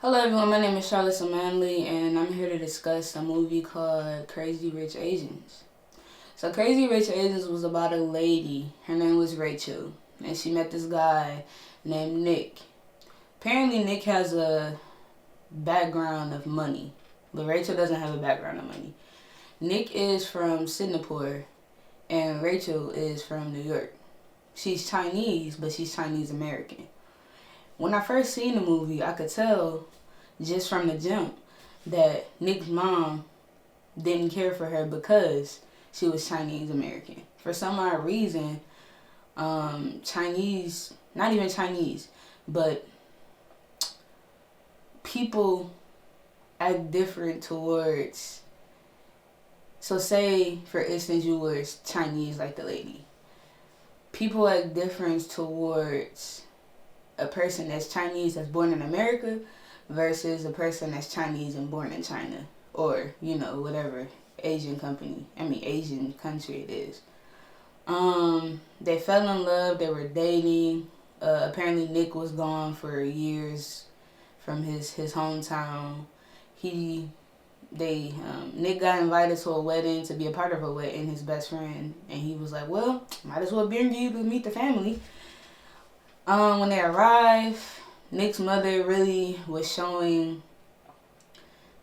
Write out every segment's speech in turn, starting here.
Hello everyone, my name is Charlotte Manley and I'm here to discuss a movie called Crazy Rich Asians. So Crazy Rich Asians was about a lady, her name was Rachel, and she met this guy named Nick. Apparently Nick has a background of money, but Rachel doesn't have a background of money. Nick is from Singapore and Rachel is from New York. She's Chinese, but she's Chinese American. When I first seen the movie, I could tell just from the jump that Nick's mom didn't care for her because she was Chinese American. For some odd reason, Chinese, not even Chinese, but people act different towards, so say for instance you were Chinese like the lady. People act different towards a person that's Chinese that's born in America versus a person that's Chinese and born in China, or whatever Asian country it is. They fell in love. They were dating. Apparently Nick was gone for years from his hometown. Nick got invited to a wedding to be a part of a wedding, his best friend, and he was like, well, might as well bring you to meet the family. When they arrived, Nick's mother really was showing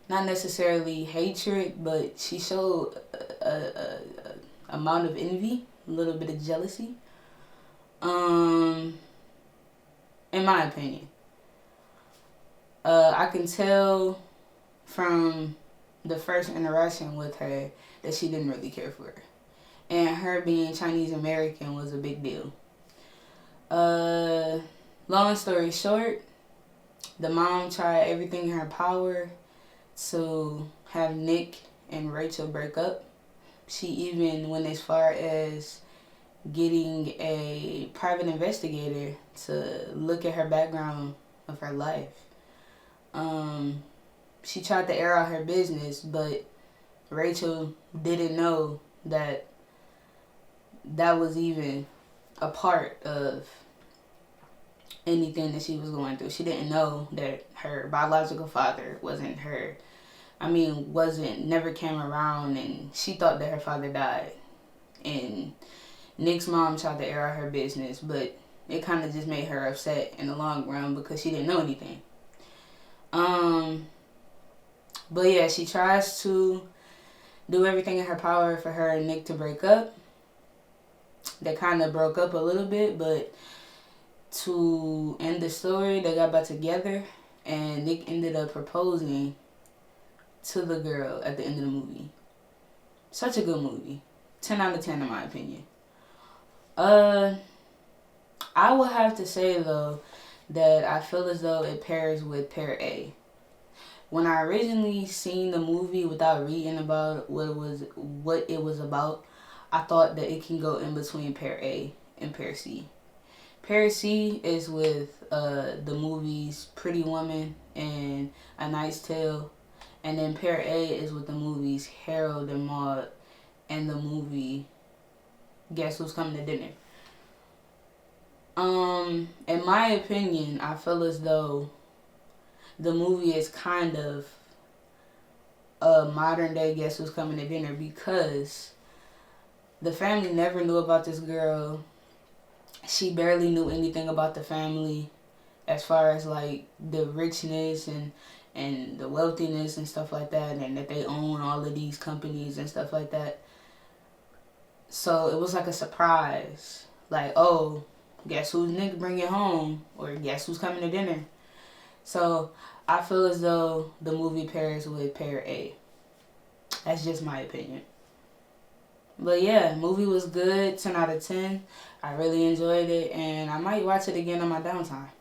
not necessarily hatred, but she showed a amount of envy, a little bit of jealousy. In my opinion, I can tell from the first interaction with her that she didn't really care for her, and her being Chinese American was a big deal. Long story short, the mom tried everything in her power to have Nick and Rachel break up. She even went as far as getting a private investigator to look at her background of her life. She tried to air out her business, but Rachel didn't know that was even a part of anything that she was going through. She didn't know that her biological father never came around, and she thought that her father died. And Nick's mom tried to air out her business, but it kind of just made her upset in the long run because she didn't know anything. But yeah, she tries to do everything in her power for her and Nick to break up. They kind of broke up a little bit, but to end the story, they got back together, and Nick ended up proposing to the girl at the end of the movie. Such a good movie. 10 out of 10 in my opinion. I would have to say though that I feel as though it pairs with pair A. When I originally seen the movie without reading about what it was about, I thought that it can go in between pair A and pair C. Pair C is with the movies Pretty Woman and A Knight's Tale, and then pair A is with the movies Harold and Maude and the movie Guess Who's Coming to Dinner. In my opinion, I feel as though the movie is kind of a modern day Guess Who's Coming to Dinner because the family never knew about this girl. She barely knew anything about the family as far as like the richness and the wealthiness and stuff like that, and that they own all of these companies and stuff like that. So it was like a surprise. Like, oh, guess who's Nick bringing home? Or guess who's coming to dinner? So I feel as though the movie pairs with pair A. That's just my opinion. But yeah, movie was good, 10 out of 10. I really enjoyed it, and I might watch it again on my downtime.